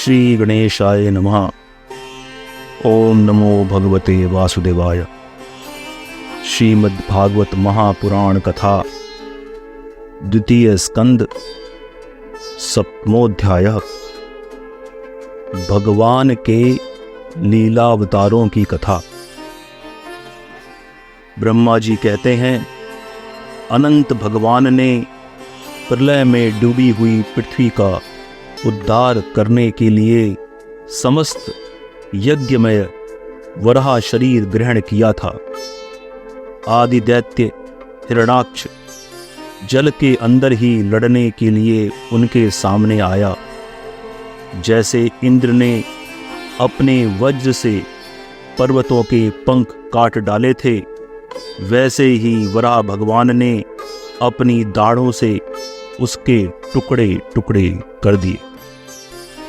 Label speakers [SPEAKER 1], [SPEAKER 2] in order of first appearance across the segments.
[SPEAKER 1] श्री गणेशाय नमः। ओम नमो भगवते वासुदेवाय। श्रीमद्भागवत महापुराण कथा द्वितीय स्कंद सप्तमोध्याय। भगवान के लीलावतारों की कथा। ब्रह्मा जी कहते हैं, अनंत भगवान ने प्रलय में डूबी हुई पृथ्वी का उद्धार करने के लिए समस्त यज्ञमय वराह शरीर ग्रहण किया था। आदि दैत्य हिरणाक्ष जल के अंदर ही लड़ने के लिए उनके सामने आया। जैसे इंद्र ने अपने वज्र से पर्वतों के पंख काट डाले थे, वैसे ही वराह भगवान ने अपनी दाढ़ों से उसके टुकड़े टुकड़े कर दिए।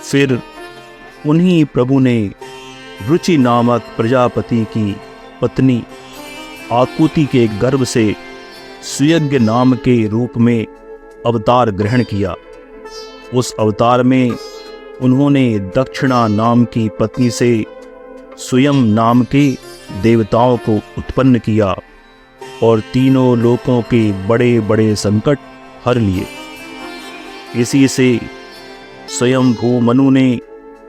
[SPEAKER 1] फिर उन्हीं प्रभु ने रुचि नामक प्रजापति की पत्नी आकुति के गर्भ से सुयज्ञ नाम के रूप में अवतार ग्रहण किया। उस अवतार में उन्होंने दक्षिणा नाम की पत्नी से स्वयं नाम के देवताओं को उत्पन्न किया और तीनों लोकों के बड़े बड़े संकट हर लिए। इसी से स्वयं भूमनु ने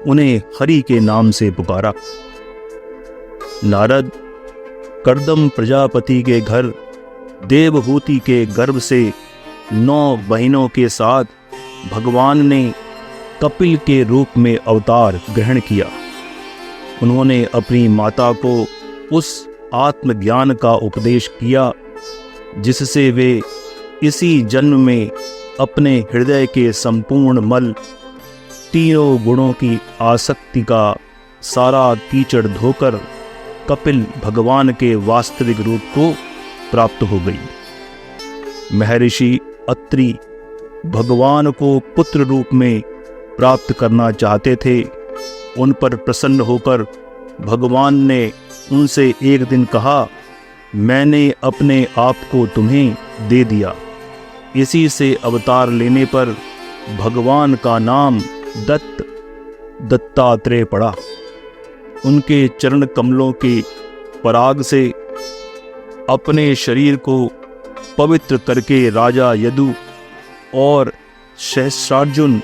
[SPEAKER 1] उन्हें हरि के नाम से पुकारा। नारद कर्दम प्रजापति के घर देवहूति के गर्भ से 9 बहनों के साथ भगवान ने कपिल के रूप में अवतार ग्रहण किया। उन्होंने अपनी माता को उस आत्मज्ञान का उपदेश किया जिससे वे इसी जन्म में अपने हृदय के संपूर्ण मल, तीनों गुणों की आसक्ति का सारा कीचड़ धोकर कपिल भगवान के वास्तविक रूप को प्राप्त हो गई। महर्षि अत्रि भगवान को पुत्र रूप में प्राप्त करना चाहते थे। उन पर प्रसन्न होकर भगवान ने उनसे एक दिन कहा, मैंने अपने आप को तुम्हें दे दिया। इसी से अवतार लेने पर भगवान का नाम दत्तात्रेय पड़ा। उनके चरण कमलों के पराग से अपने शरीर को पवित्र करके राजा यदु और सहस्रार्जुन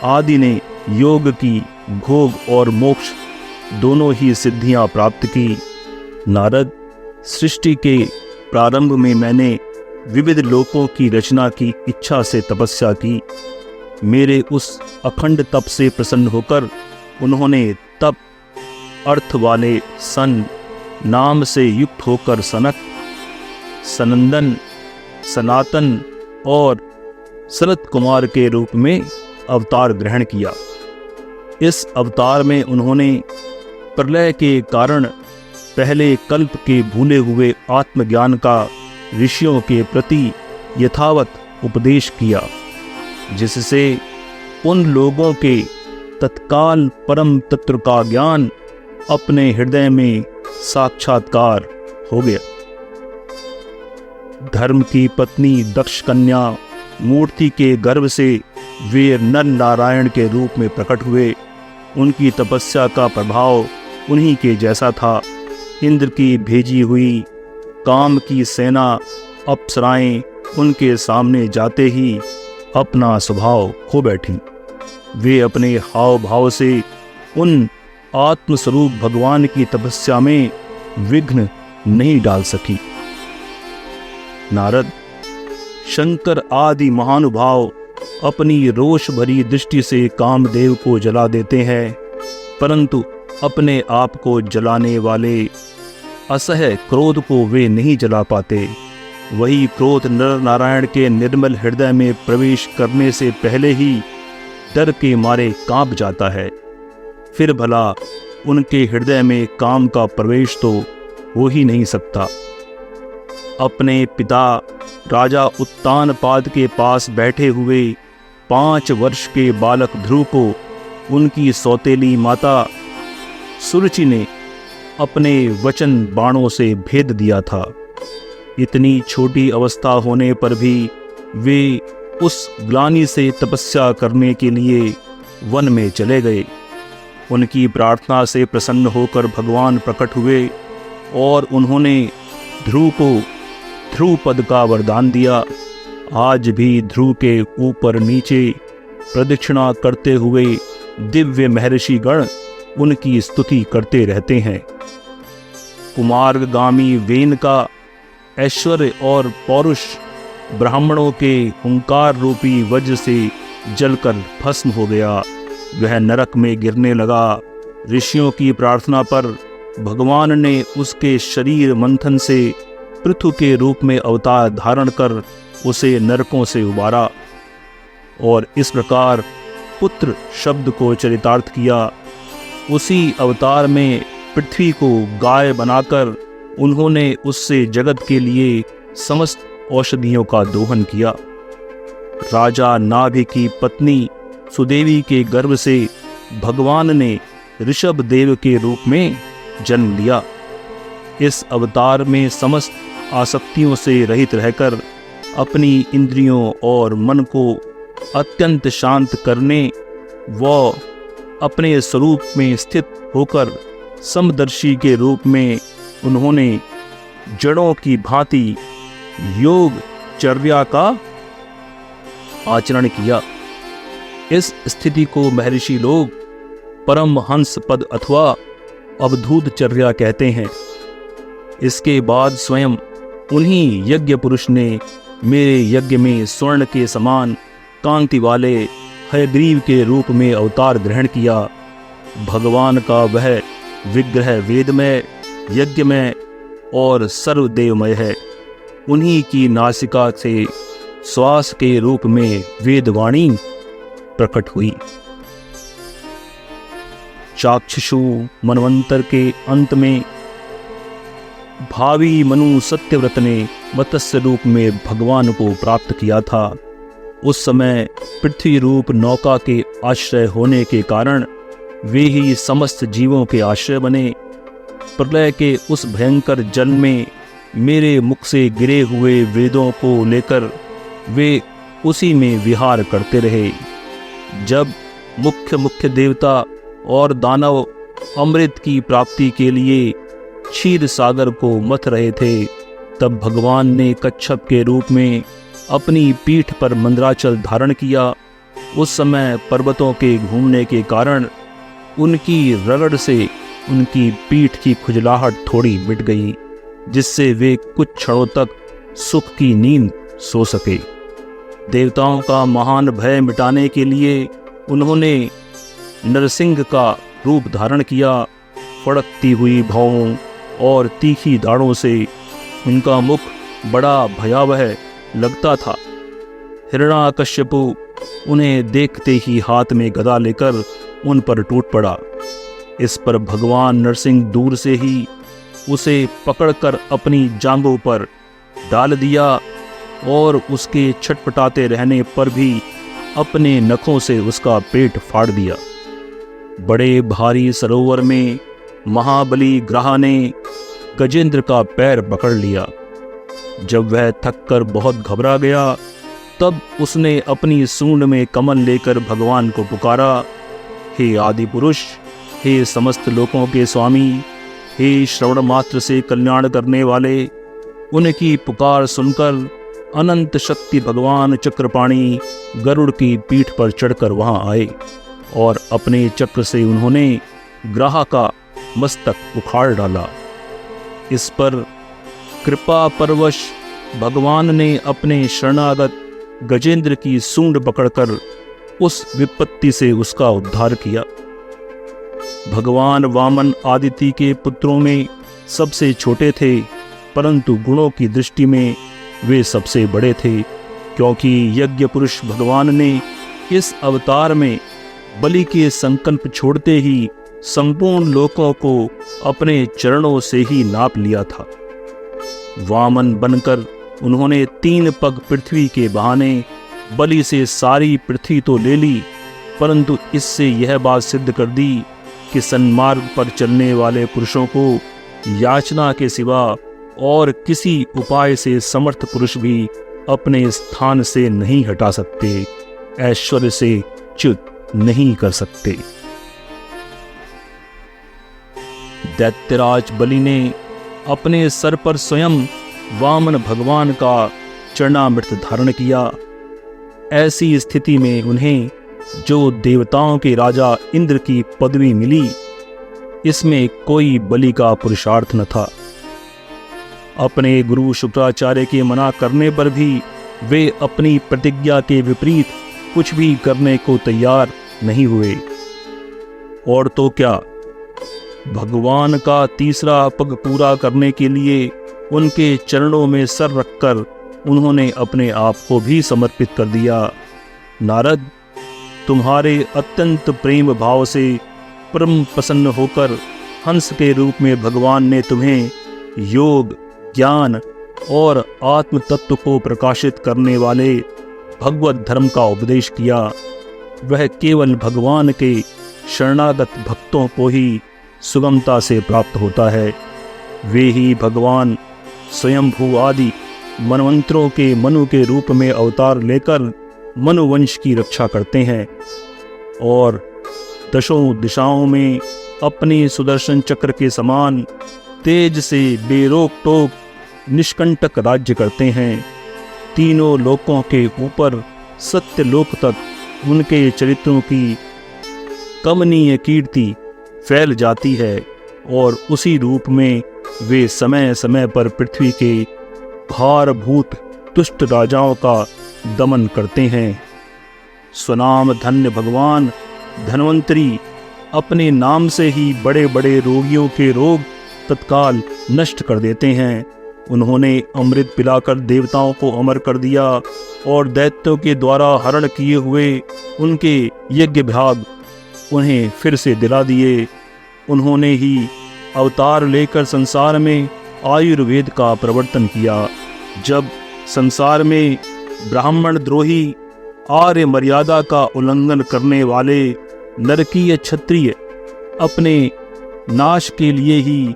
[SPEAKER 1] आदि ने योग की, भोग और मोक्ष दोनों ही सिद्धियां प्राप्त की। नारद, सृष्टि के प्रारंभ में मैंने विविध लोकों की रचना की इच्छा से तपस्या की। मेरे उस अखंड तप से प्रसन्न होकर उन्होंने तप अर्थ वाले सन नाम से युक्त होकर सनक, सनंदन, सनातन और सनत कुमार के रूप में अवतार ग्रहण किया। इस अवतार में उन्होंने प्रलय के कारण पहले कल्प के भूले हुए आत्मज्ञान का ऋषियों के प्रति यथावत उपदेश किया, जिससे उन लोगों के तत्काल परम तत्व का ज्ञान अपने हृदय में साक्षात्कार हो गया। धर्म की पत्नी दक्ष कन्या मूर्ति के गर्भ से वे नर नारायण के रूप में प्रकट हुए। उनकी तपस्या का प्रभाव उन्हीं के जैसा था। इंद्र की भेजी हुई काम की सेना अप्सराएं उनके सामने जाते ही अपना स्वभाव खो बैठी। वे अपने हाव भाव से उन आत्मस्वरूप भगवान की तपस्या में विघ्न नहीं डाल सकी। नारद, शंकर आदि महानुभाव अपनी रोष भरी दृष्टि से कामदेव को जला देते हैं, परंतु अपने आप को जलाने वाले असह्य क्रोध को वे नहीं जला पाते। वही क्रोध नर नारायण के निर्मल हृदय में प्रवेश करने से पहले ही डर के मारे कांप जाता है। फिर भला उनके हृदय में काम का प्रवेश तो हो ही नहीं सकता। अपने पिता राजा उत्तानपाद के पास बैठे हुए 5 वर्ष के बालक ध्रुव को उनकी सौतेली माता सुरुचि ने अपने वचन बाणों से भेद दिया था। इतनी छोटी अवस्था होने पर भी वे उस ग्लानि से तपस्या करने के लिए वन में चले गए। उनकी प्रार्थना से प्रसन्न होकर भगवान प्रकट हुए और उन्होंने ध्रुव को ध्रुव पद का वरदान दिया। आज भी ध्रुव के ऊपर नीचे प्रदक्षिणा करते हुए दिव्य महर्षि गण उनकी स्तुति करते रहते हैं। कुमारगामी वेन का ऐश्वर्य और पौरुष ब्राह्मणों के हुंकार रूपी वज्र से जलकर भस्म हो गया। वह नरक में गिरने लगा। ऋषियों की प्रार्थना पर भगवान ने उसके शरीर मंथन से पृथु के रूप में अवतार धारण कर उसे नरकों से उबारा और इस प्रकार पुत्र शब्द को चरितार्थ किया। उसी अवतार में पृथ्वी को गाय बनाकर उन्होंने उससे जगत के लिए समस्त औषधियों का दोहन किया। राजा नाभि की पत्नी सुदेवी के गर्भ से भगवान ने ऋषभ देव के रूप में जन्म लिया। इस अवतार में समस्त आसक्तियों से रहित रहकर अपनी इंद्रियों और मन को अत्यंत शांत करने व अपने स्वरूप में स्थित होकर समदर्शी के रूप में उन्होंने जड़ों की भांति योग चर्या का आचरण किया। इस स्थिति को महर्षि लोग परम हंस पद अथवा अवधूत चर्या कहते हैं। इसके बाद स्वयं उन्हीं यज्ञ पुरुष ने मेरे यज्ञ में स्वर्ण के समान कांति वाले हयग्रीव के रूप में अवतार ग्रहण किया। भगवान का वह विग्रह वेदमय, यज्ञमय और सर्वदेवमय है। उन्हीं की नासिका से श्वास के रूप में वेदवाणी प्रकट हुई। चाक्षुषु मनवंतर के अंत में भावी मनु सत्यव्रत ने मत्स्य रूप में भगवान को प्राप्त किया था। उस समय पृथ्वी रूप नौका के आश्रय होने के कारण वे ही समस्त जीवों के आश्रय बने। प्रलय के उस भयंकर जल में मेरे मुख से गिरे हुए वेदों को लेकर वे उसी में विहार करते रहे। जब मुख्य देवता और दानव अमृत की प्राप्ति के लिए क्षीर सागर को मथ रहे थे, तब भगवान ने कच्छप के रूप में अपनी पीठ पर मंदराचल धारण किया। उस समय पर्वतों के घूमने के कारण उनकी रगड़ से उनकी पीठ की खुजलाहट थोड़ी मिट गई, जिससे वे कुछ क्षणों तक सुख की नींद सो सके। देवताओं का महान भय मिटाने के लिए उन्होंने नरसिंह का रूप धारण किया। फड़कती हुई भौं और तीखी दाढ़ों से उनका मुख बड़ा भयावह लगता था। हिरण्याकश्यपु उन्हें देखते ही हाथ में गदा लेकर उन पर टूट पड़ा। इस पर भगवान नरसिंह दूर से ही उसे पकड़कर अपनी जांघों पर डाल दिया और उसके छटपटाते रहने पर भी अपने नखों से उसका पेट फाड़ दिया। बड़े भारी सरोवर में महाबली ग्रहा ने गजेंद्र का पैर पकड़ लिया। जब वह थककर बहुत घबरा गया, तब उसने अपनी सूंड में कमल लेकर भगवान को पुकारा, हे आदि पुरुष, हे समस्त लोकों के स्वामी, हे श्रवण मात्र से कल्याण करने वाले। उनकी पुकार सुनकर अनंत शक्ति भगवान चक्रपाणी गरुड़ की पीठ पर चढ़कर वहां आए और अपने चक्र से उन्होंने ग्रहा का मस्तक उखाड़ डाला। इस पर कृपा परवश भगवान ने अपने शरणागत गजेंद्र की सूंड पकड़कर उस विपत्ति से उसका उद्धार किया। भगवान वामन आदिति के पुत्रों में सबसे छोटे थे, परंतु गुणों की दृष्टि में वे सबसे बड़े थे, क्योंकि यज्ञ पुरुष भगवान ने इस अवतार में बलि के संकल्प छोड़ते ही संपूर्ण लोकों को अपने चरणों से ही नाप लिया था। वामन बनकर उन्होंने 3 पग पृथ्वी के बहाने बलि से सारी पृथ्वी तो ले ली, परंतु इससे यह बात सिद्ध कर दी कि सन्मार्ग पर चलने वाले पुरुषों को याचना के सिवा और किसी उपाय से समर्थ पुरुष भी अपने स्थान से नहीं हटा सकते, ऐश्वर्य से च्युत नहीं कर सकते। दैत्यराज बलि ने अपने सर पर स्वयं वामन भगवान का चरणामृत धारण किया। ऐसी स्थिति में उन्हें जो देवताओं के राजा इंद्र की पदवी मिली, इसमें कोई बलि का पुरुषार्थ न था। अपने गुरु शुक्राचार्य के मना करने पर भी वे अपनी प्रतिज्ञा के विपरीत कुछ भी करने को तैयार नहीं हुए। और तो क्या, भगवान का तीसरा पग पूरा करने के लिए उनके चरणों में सर रखकर उन्होंने अपने आप को भी समर्पित कर दिया। नारद, तुम्हारे अत्यंत प्रेम भाव से परम प्रसन्न होकर हंस के रूप में भगवान ने तुम्हें योग, ज्ञान और आत्म तत्व को प्रकाशित करने वाले भगवत धर्म का उपदेश किया। वह केवल भगवान के शरणागत भक्तों को ही सुगमता से प्राप्त होता है। वे ही भगवान स्वयंभू आदि मनवंतरों के मनु के रूप में अवतार लेकर मनुवंश की रक्षा करते हैं और दशों दिशाओं में अपने सुदर्शन चक्र के समान तेज से बेरोक टोक निष्कंटक राज्य करते हैं। तीनों लोकों के ऊपर सत्य लोक तक उनके चरित्रों की कमनीय कीर्ति फैल जाती है और उसी रूप में वे समय समय पर पृथ्वी के भारभूत दुष्ट राजाओं का दमन करते हैं। स्वनाम धन्य भगवान धन्वंतरी अपने नाम से ही बड़े बड़े रोगियों के रोग तत्काल नष्ट कर देते हैं। उन्होंने अमृत पिलाकर देवताओं को अमर कर दिया और दैत्यों के द्वारा हरण किए हुए उनके यज्ञ भाग उन्हें फिर से दिला दिए। उन्होंने ही अवतार लेकर संसार में आयुर्वेद का प्रवर्तन किया। जब संसार में ब्राह्मण द्रोही, आर्य मर्यादा का उल्लंघन करने वाले नरकीय क्षत्रिय अपने नाश के लिए ही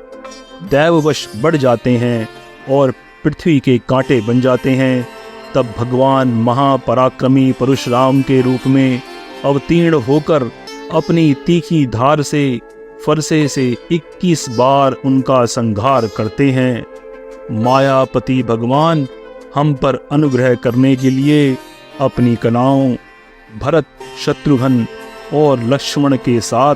[SPEAKER 1] दैववश बढ़ जाते हैं और पृथ्वी के कांटे बन जाते हैं, तब भगवान महापराक्रमी परशुराम के रूप में अवतीर्ण होकर अपनी तीखी धार से फरसे से 21 बार उनका संहार करते हैं। मायापति भगवान हम पर अनुग्रह करने के लिए अपनी कनाओं भरत, शत्रुघ्न और लक्ष्मण के साथ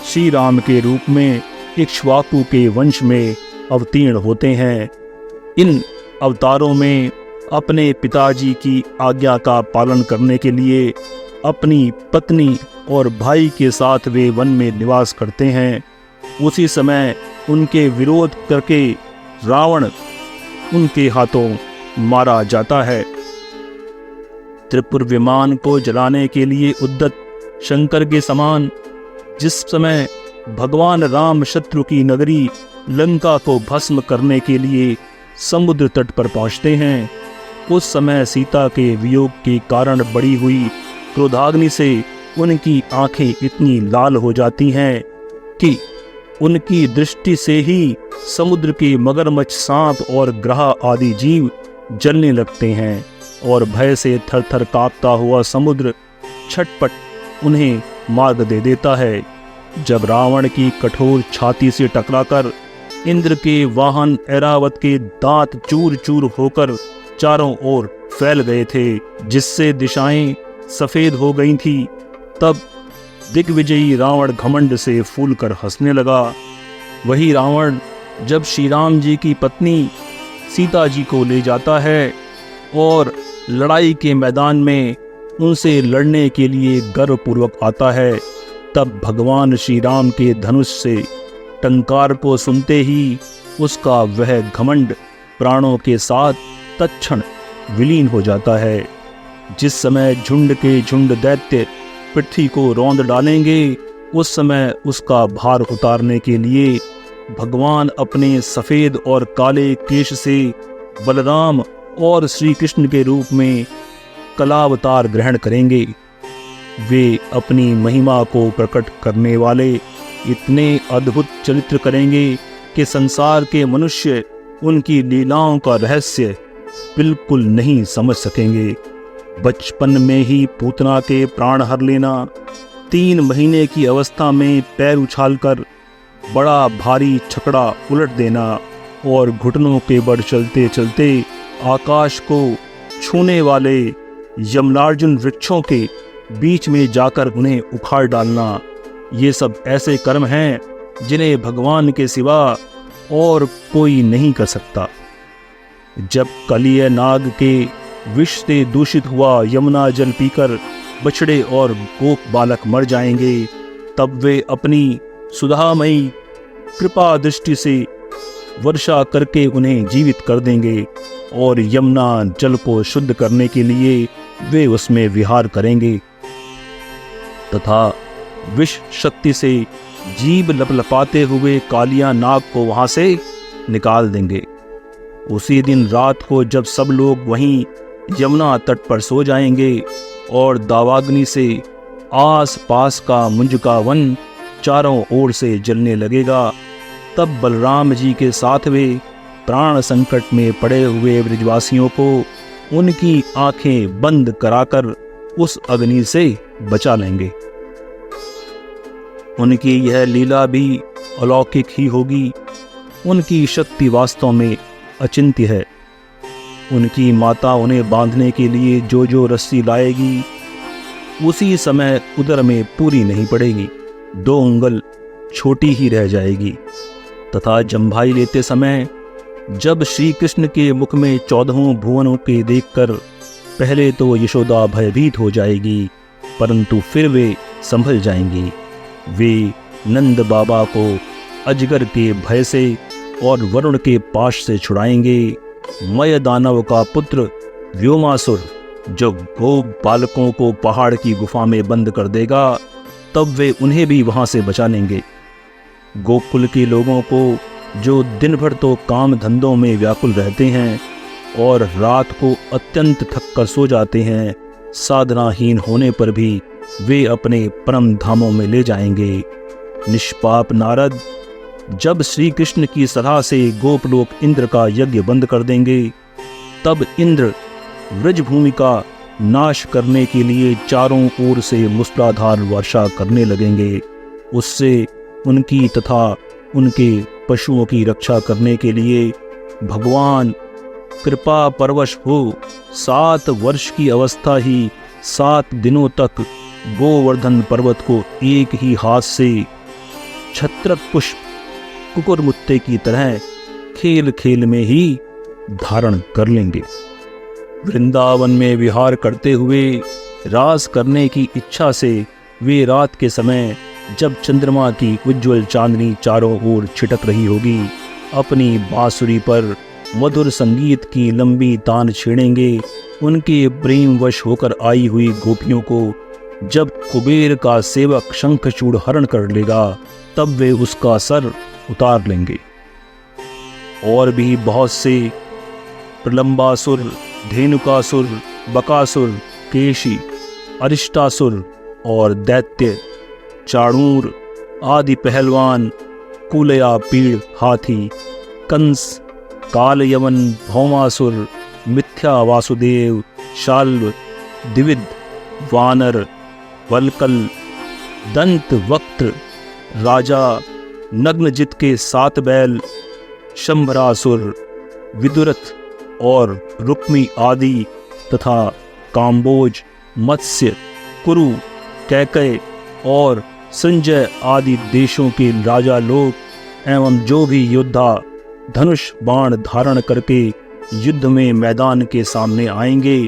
[SPEAKER 1] श्री राम के रूप में इक्ष्वाकु के वंश में अवतीर्ण होते हैं। इन अवतारों में अपने पिताजी की आज्ञा का पालन करने के लिए अपनी पत्नी और भाई के साथ वे वन में निवास करते हैं। उसी समय उनके विरोध करके रावण उनके हाथों मारा जाता है। त्रिपुर विमान को जलाने के लिए उद्यत शंकर के समान जिस समय भगवान राम शत्रु की नगरी लंका को भस्म करने के लिए समुद्र तट पर पहुंचते हैं, उस समय सीता के वियोग के कारण बढ़ी हुई क्रोधाग्नि से उनकी आंखें इतनी लाल हो जाती हैं कि उनकी दृष्टि से ही समुद्र के मगरमच्छ, सांप और ग्रह आदि जीव जलने लगते हैं और भय से थर-थर कांपता हुआ समुद्र छटपट उन्हें मार्ग दे देता है। जब रावण की कठोर छाती से टकराकर इंद्र के वाहन ऐरावत के दांत चूर चूर होकर चारों ओर फैल गए थे, जिससे दिशाएं सफेद हो गई थी, तब दिग्विजयी रावण घमंड से फूलकर हंसने लगा। वही रावण जब श्री राम जी की पत्नी सीता जी को ले जाता है और लड़ाई के मैदान में उनसे लड़ने के लिए गर्वपूर्वक आता है, तब भगवान श्री राम के धनुष से टंकार को सुनते ही उसका वह घमंड प्राणों के साथ तत्क्षण विलीन हो जाता है। जिस समय झुंड के झुंड दैत्य पृथ्वी को रौंद डालेंगे, उस समय उसका भार उतारने के लिए भगवान अपने सफ़ेद और काले केश से बलराम और श्री कृष्ण के रूप में कलावतार ग्रहण करेंगे। वे अपनी महिमा को प्रकट करने वाले इतने अद्भुत चरित्र करेंगे कि संसार के मनुष्य उनकी लीलाओं का रहस्य बिल्कुल नहीं समझ सकेंगे। बचपन में ही पूतना के प्राण हर लेना, 3 महीने की अवस्था में पैर उछालकर बड़ा भारी छकड़ा उलट देना और घुटनों के बल चलते चलते आकाश को छूने वाले यमलार्जुन वृक्षों के बीच में जाकर उन्हें उखाड़ डालना, ये सब ऐसे कर्म हैं जिन्हें भगवान के सिवा और कोई नहीं कर सकता। जब कलिय नाग के विष से दूषित हुआ यमुना जल पीकर बछड़े और गोप बालक मर जाएंगे, तब वे अपनी सुधामयी कृपा दृष्टि से वर्षा करके उन्हें जीवित कर देंगे और यमुना जल को शुद्ध करने के लिए वे उसमें विहार करेंगे तथा विष शक्ति से जीभ लपलपाते हुए कालिया नाग को वहां से निकाल देंगे। उसी दिन रात को जब सब लोग वहीं यमुना तट पर सो जाएंगे और दावाग्नि से आस पास का मुंज का वन चारों ओर से जलने लगेगा, तब बलराम जी के साथ वे प्राण संकट में पड़े हुए ब्रजवासियों को उनकी आंखें बंद कराकर उस अग्नि से बचा लेंगे। उनकी यह लीला भी अलौकिक ही होगी। उनकी शक्ति वास्तव में अचिंत्य है। उनकी माता उन्हें बांधने के लिए जो जो रस्सी लाएगी उसी समय उदर में पूरी नहीं पड़ेगी, 2 उंगल छोटी ही रह जाएगी। तथा जम्भाई लेते समय जब श्री कृष्ण के मुख में 14 भुवनों के देखकर पहले तो यशोदा भयभीत हो जाएगी, परंतु फिर वे संभल जाएंगी। वे नंद बाबा को अजगर के भय से और वरुण के पाश से छुड़ाएंगे। मय दानव का पुत्र व्योमासुर जो गोप बालकों को पहाड़ की गुफा में बंद कर देगा, तब वे उन्हें भी वहां से बचा लेंगे। गोकुल के लोगों को जो दिन भर तो काम धंधों में व्याकुल रहते हैं और रात को अत्यंत थक कर सो जाते हैं, साधनाहीन होने पर भी वे अपने परम धामों में ले जाएंगे। निष्पाप नारद जब श्री कृष्ण की सलाह से गोपलोक इंद्र का यज्ञ बंद कर देंगे, तब इंद्र व्रजभूमि का नाश करने के लिए चारों ओर से मूसलाधार वर्षा करने लगेंगे। उससे उनकी तथा उनके पशुओं की रक्षा करने के लिए भगवान कृपा परवश हो 7 वर्ष की अवस्था ही 7 दिनों तक गोवर्धन पर्वत को एक ही हाथ से छत्रक पुष्प कुकुरमुत्ते की तरह खेल खेल में ही धारण कर लेंगे। वृंदावन में विहार करते हुए रास करने की इच्छा से वे रात के समय जब चंद्रमा की उज्ज्वल चांदनी चारों ओर छिटक रही होगी, अपनी बांसुरी पर मधुर संगीत की लंबी तान छेड़ेंगे। उनके प्रेमवश होकर आई हुई गोपियों को जब कुबेर का सेवक शंखचूड़ हरण कर लेगा, तब वे उसका सर उतार लेंगे। और भी बहुत से प्रलंबासुर, धेनुकासुर, बकासुर, केशी, अरिष्टासुर और दैत्य, चाणूर आदि पहलवान, कुलया पीड़ हाथी, कंस, कालयवन, भौमासुर, मिथ्या वासुदेव, शाल्व, द्विविद, वानर, वल्कल, दंत वक्त्र, राजा, नग्नजित के 7 बैल, शंभरासुर, विदुरथ और रुक्मी आदि तथा काम्बोज, मत्स्य, कुरु, कैकय और संजय आदि देशों के राजा लोग एवं जो भी योद्धा धनुष बाण धारण करके युद्ध में मैदान के सामने आएंगे,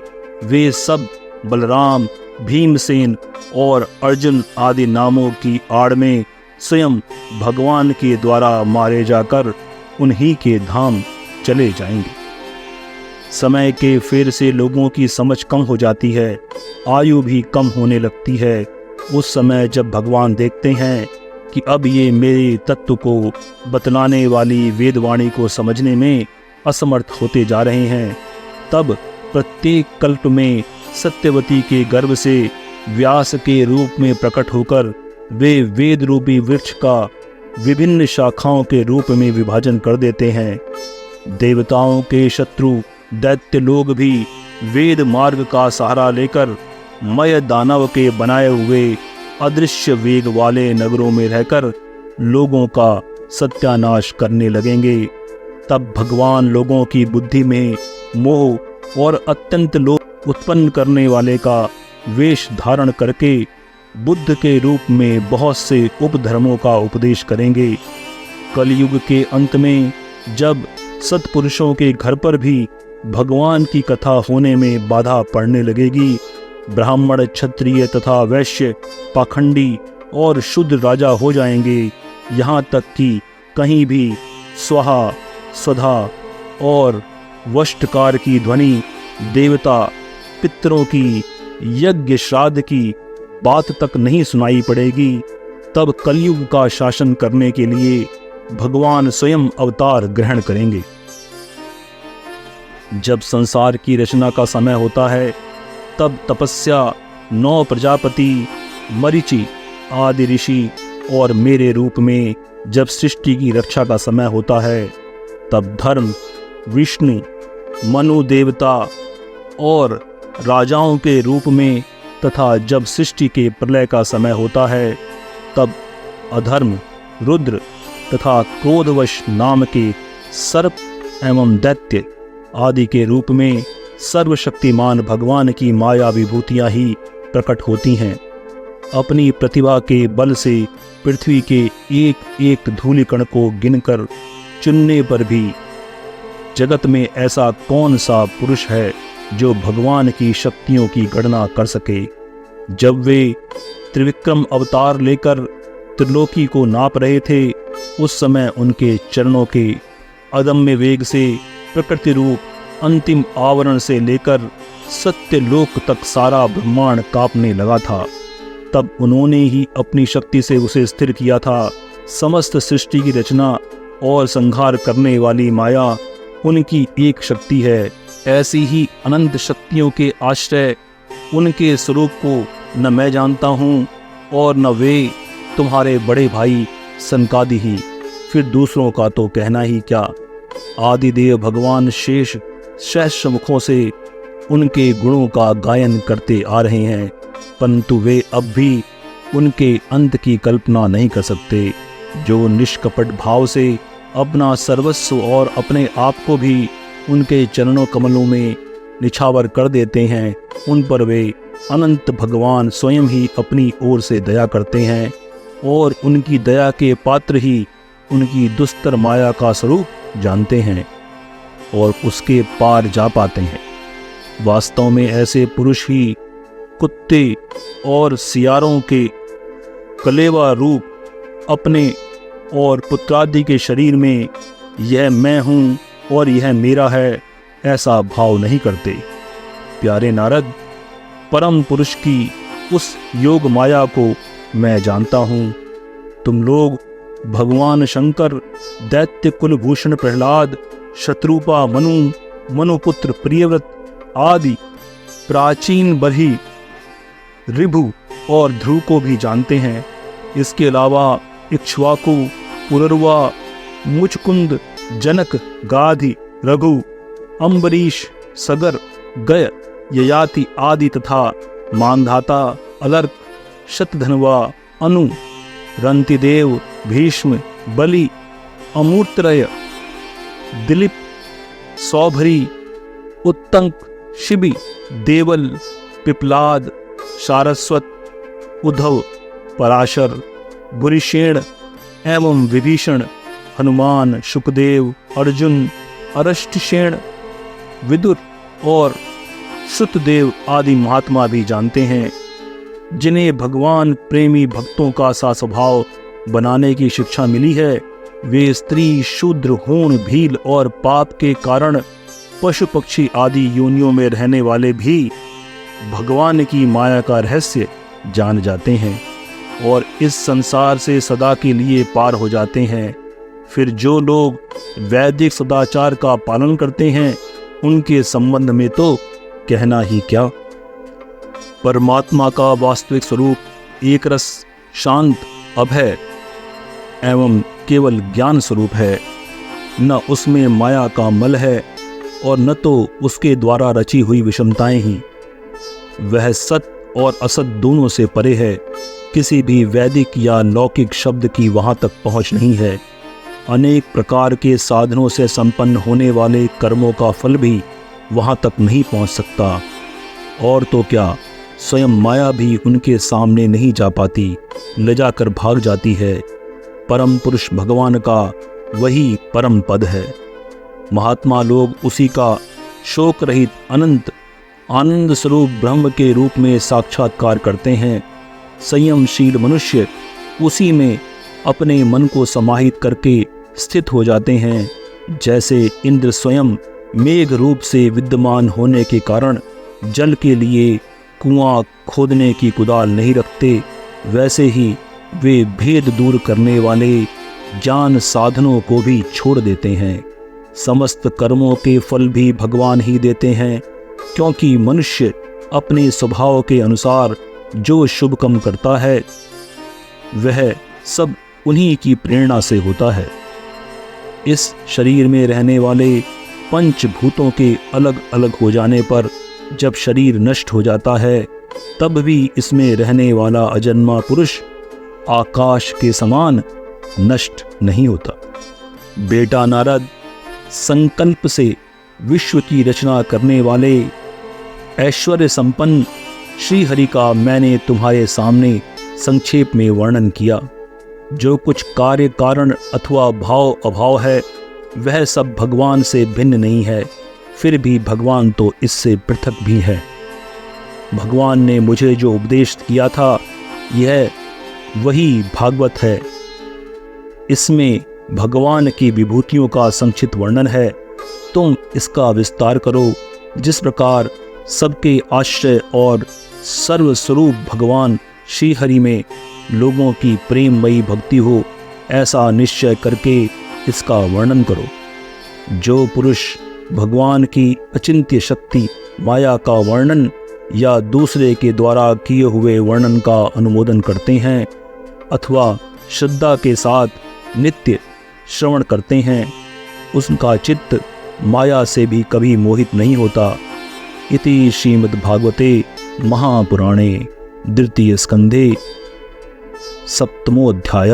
[SPEAKER 1] वे सब बलराम, भीमसेन और अर्जुन आदि नामों की आड़ में स्वयं भगवान के द्वारा मारे जाकर उन्हीं के धाम चले जाएंगे। समय के फेर से लोगों की समझ कम हो जाती है, आयु भी कम होने लगती है। उस समय जब भगवान देखते हैं कि अब ये मेरे तत्व को बतलाने वाली वेदवाणी को समझने में असमर्थ होते जा रहे हैं, तब प्रत्येक कल्प में सत्यवती के गर्भ से व्यास के रूप में प्रकट होकर वे वेद रूपी वृक्ष का विभिन्न शाखाओं के रूप में विभाजन कर देते हैं। देवताओं के शत्रु दैत्य लोग भी वेद मार्ग का सहारा लेकर मय दानव के बनाए हुए अदृश्य वेग वाले नगरों में रहकर लोगों का सत्यानाश करने लगेंगे, तब भगवान लोगों की बुद्धि में मोह और अत्यंत लोभ उत्पन्न करने वाले का वेश धारण करके बुद्ध के रूप में बहुत से उपधर्मों का उपदेश करेंगे। कलयुग के अंत में जब सत्पुरुषों के घर पर भी भगवान की कथा होने में बाधा पड़ने लगेगी, ब्राह्मण, क्षत्रिय तथा वैश्य पाखंडी और शुद्ध राजा हो जाएंगे, यहाँ तक कि कहीं भी स्वाहा, स्वधा और वष्टकार की ध्वनि, देवता पितरों की यज्ञ श्राद्ध की बात तक नहीं सुनाई पड़ेगी। तब कलयुग का शासन करने के लिए भगवान स्वयं अवतार ग्रहण करेंगे। जब संसार की रचना का समय होता है, तब तपस्या, 9 प्रजापति, मरीचि आदि ऋषि और मेरे रूप में जब सृष्टि की रक्षा का समय होता है, तब धर्म, विष्णु, मनु देवता और राजाओं के रूप में तथा जब सृष्टि के प्रलय का समय होता है, तब अधर्म, रुद्र तथा क्रोधवश नाम के सर्प एवं दैत्य आदि के रूप में सर्वशक्तिमान भगवान की माया विभूतियाँ ही प्रकट होती हैं। अपनी प्रतिभा के बल से पृथ्वी के एक एक धूलिकण को गिनकर चुनने पर भी जगत में ऐसा कौन सा पुरुष है जो भगवान की शक्तियों की गणना कर सके। जब वे त्रिविक्रम अवतार लेकर त्रिलोकी को नाप रहे थे, उस समय उनके चरणों के अदम्य वेग से प्रकृति रूप अंतिम आवरण से लेकर सत्यलोक तक सारा ब्रह्मांड कांपने लगा था। तब उन्होंने ही अपनी शक्ति से उसे स्थिर किया था। समस्त सृष्टि की रचना और संहार करने वाली माया उनकी एक शक्ति है। ऐसी ही अनंत शक्तियों के आश्रय उनके स्वरूप को न मैं जानता हूँ और न वे तुम्हारे बड़े भाई सनकादि ही, फिर दूसरों का तो कहना ही क्या। आदिदेव भगवान शेष सहस्र मुखों से उनके गुणों का गायन करते आ रहे हैं, परंतु वे अब भी उनके अंत की कल्पना नहीं कर सकते। जो निष्कपट भाव से अपना सर्वस्व और अपने आप को भी उनके चरणों कमलों में निछावर कर देते हैं, उन पर वे अनंत भगवान स्वयं ही अपनी ओर से दया करते हैं और उनकी दया के पात्र ही उनकी दुस्तर माया का स्वरूप जानते हैं और उसके पार जा पाते हैं। वास्तव में ऐसे पुरुष ही कुत्ते और सियारों के कलेवा रूप अपने और पुत्रादि के शरीर में यह मैं हूँ और यह मेरा है ऐसा भाव नहीं करते। प्यारे नारद, परम पुरुष की उस योग माया को मैं जानता हूँ। तुम लोग भगवान शंकर, दैत्य कुलभूषण प्रहलाद, शत्रुपा मनु, मनुपुत्र प्रियव्रत आदि प्राचीन बरही, ऋभु और ध्रुव को भी जानते हैं। इसके अलावा इक्ष्वाकु, पुरर्वा, मुचकुंद, जनक, गाधि, रघु, अम्बरीश, सगर, गय, ययाति आदि तथा मानधाता, अलर्क, शतधन्वा, अनु, रंतिदेव, भीष्म, बलि, अमूर्तरय, दिलीप, सौभरी, उत्तंक, शिबि, देवल, पिपलाद, सारस्वत, उद्धव, पराशर, बुरिशेण एवं विभीषण, हनुमान, शुकदेव, अर्जुन, अरष्टसेन, विदुर और श्रुतदेव आदि महात्मा भी जानते हैं। जिन्हें भगवान प्रेमी भक्तों का सा स्वभाव बनाने की शिक्षा मिली है, वे स्त्री, शूद्र, हूण, भील और पाप के कारण पशु पक्षी आदि योनियों में रहने वाले भी भगवान की माया का रहस्य जान जाते हैं और इस संसार से सदा के लिए पार हो जाते हैं। फिर जो लोग वैदिक सदाचार का पालन करते हैं, उनके संबंध में तो कहना ही क्या। परमात्मा का वास्तविक स्वरूप एक रस, शांत, अभय एवं केवल ज्ञान स्वरूप है। न उसमें माया का मल है और न तो उसके द्वारा रची हुई विषमताएं ही। वह सत्य और असत दोनों से परे है। किसी भी वैदिक या लौकिक शब्द की वहाँ तक पहुँच नहीं है। अनेक प्रकार के साधनों से संपन्न होने वाले कर्मों का फल भी वहाँ तक नहीं पहुँच सकता, और तो क्या स्वयं माया भी उनके सामने नहीं जा पाती, ले जाकर भाग जाती है। परम पुरुष भगवान का वही परम पद है। महात्मा लोग उसी का शोक रहित अनंत आनंद स्वरूप ब्रह्म के रूप में साक्षात्कार करते हैं। संयमशील मनुष्य उसी में अपने मन को समाहित करके स्थित हो जाते हैं। जैसे इंद्र स्वयं मेघ रूप से विद्यमान होने के कारण जल के लिए कुआं खोदने की कुदाल नहीं रखते, वैसे ही वे भेद दूर करने वाले ज्ञान साधनों को भी छोड़ देते हैं। समस्त कर्मों के फल भी भगवान ही देते हैं, क्योंकि मनुष्य अपने स्वभाव के अनुसार जो शुभ कर्म करता है वह सब उन्हीं की प्रेरणा से होता है। इस शरीर में रहने वाले पंचभूतों के अलग अलग हो जाने पर जब शरीर नष्ट हो जाता है, तब भी इसमें रहने वाला अजन्मा पुरुष आकाश के समान नष्ट नहीं होता। बेटा नारद, संकल्प से विश्व की रचना करने वाले ऐश्वर्य संपन्न श्री हरि का मैंने तुम्हारे सामने संक्षेप में वर्णन किया। जो कुछ कार्य कारण अथवा भाव अभाव है वह सब भगवान से भिन्न नहीं है, फिर भी भगवान तो इससे पृथक भी है। भगवान ने मुझे जो उपदेश किया था यह वही भागवत है। इसमें भगवान की विभूतियों का संक्षिप्त वर्णन है। तुम इसका विस्तार करो। जिस प्रकार सबके आश्रय और सर्वस्वरूप भगवान श्री हरि में लोगों की प्रेममयी भक्ति हो, ऐसा निश्चय करके इसका वर्णन करो। जो पुरुष भगवान की अचिंत्य शक्ति माया का वर्णन या दूसरे के द्वारा किए हुए वर्णन का अनुमोदन करते हैं अथवा श्रद्धा के साथ नित्य श्रवण करते हैं, उसका चित्त माया से भी कभी मोहित नहीं होता। इति श्रीमद्भागवते महापुराणे द्वितीय स्कंधे सप्तमोऽध्याय।